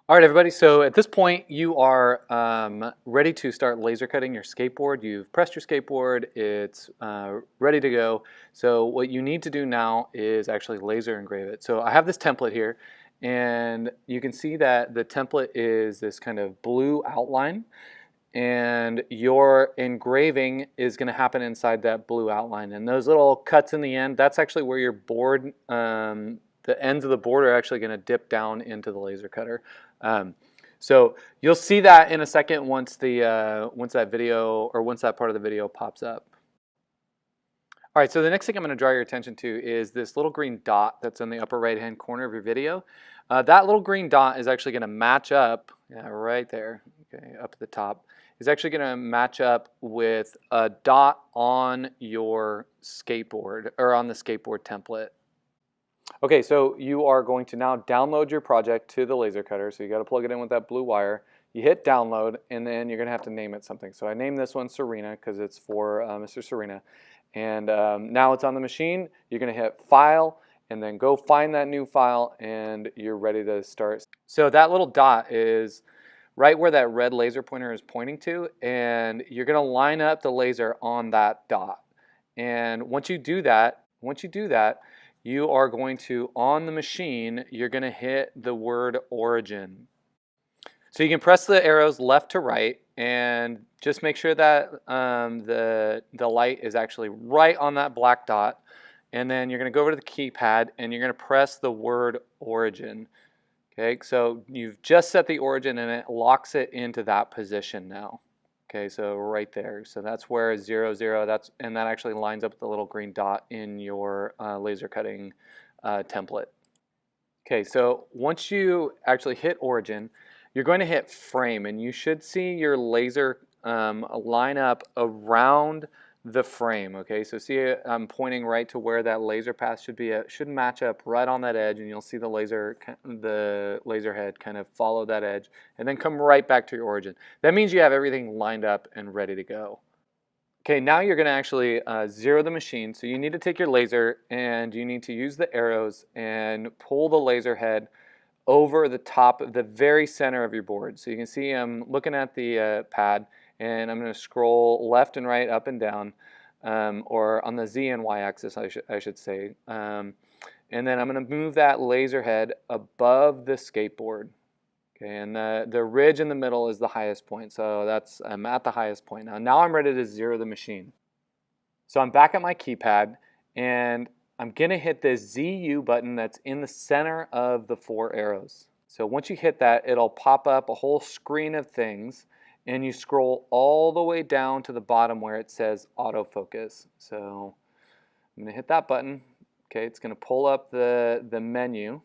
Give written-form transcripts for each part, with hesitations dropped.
All right, everybody, so at this point you are ready to start laser cutting your skateboard. You've pressed your skateboard, it's ready to go. So what you need to do now is actually laser engrave it. So I have this template here, and you can see that the template is this kind of blue outline, and your engraving is going to happen inside that blue outline. And those little cuts in the end, that's actually where your board, the ends of the board are actually going to dip down into the laser cutter. So you'll see that in a second once that video, or once that part of the video pops up. All right, so the next thing I'm going to draw your attention to is this little green dot that's in the upper right-hand corner of your video. That little green dot is actually going to match up, right there, okay, up at the top, is actually going to match up with a dot on your skateboard, or on the skateboard template. Okay, so you are going to now download your project to the laser cutter. So you got to plug it in with that blue wire. You hit download, and then you're going to have to name it something. So I named this one Serena because it's for Mr. Serena. And now it's on the machine. You're going to hit File, and then go find that new file, and you're ready to start. So that little dot is right where that red laser pointer is pointing to, and you're going to line up the laser on that dot. And once you do that, you are going to, on the machine, you're going to hit the word origin. So you can press the arrows left to right, and just make sure that the light is actually right on that black dot. And then you're going to go over to the keypad, and you're going to press the word origin. Okay, so you've just set the origin, and it locks it into that position now. Okay, so right there. So that's where 0, 0, and that actually lines up with the little green dot in your laser cutting template. Okay, so once you actually hit origin, you're going to hit frame, and you should see your laser line up around the frame. Okay, so see, I'm pointing right to where that laser path should be. It should match up right on that edge, and you'll see the laser head kind of follow that edge and then come right back to your origin. That means you have everything lined up and ready to go. Okay, now you're going to actually zero the machine. So you need to take your laser, and you need to use the arrows and pull the laser head over the top of the very center of your board. So you can see I'm looking at the pad, and I'm going to scroll left and right, up and down, or on the Z and Y axis, I should say. And then I'm going to move that laser head above the skateboard. Okay, and the ridge in the middle is the highest point. So I'm at the highest point now. Now I'm ready to zero the machine. So I'm back at my keypad, and I'm going to hit the ZU button that's in the center of the 4 arrows. So once you hit that, it'll pop up a whole screen of things, and you scroll all the way down to the bottom where it says autofocus. So I'm going to hit that button. Okay, it's going to pull up the menu,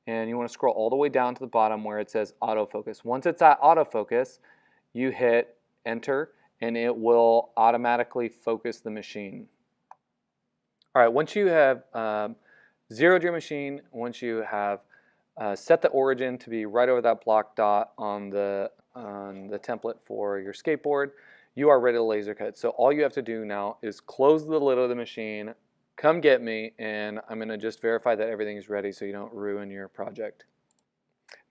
and you want to scroll all the way down to the bottom where it says autofocus. Once it's at autofocus, you hit enter, and it will automatically focus the machine. All right, once you have zeroed your machine, once you have set the origin to be right over that block dot on the template for your skateboard, you are ready to laser cut. So all you have to do now is close the lid of the machine, come get me, and I'm going to just verify that everything is ready so you don't ruin your project.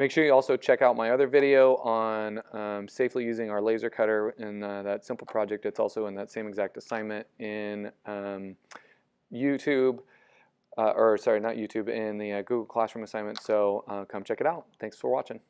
Make sure you also check out my other video on safely using our laser cutter in that simple project. It's also in that same exact assignment in YouTube, or sorry, not YouTube, in the Google Classroom assignment. So come check it out. Thanks for watching.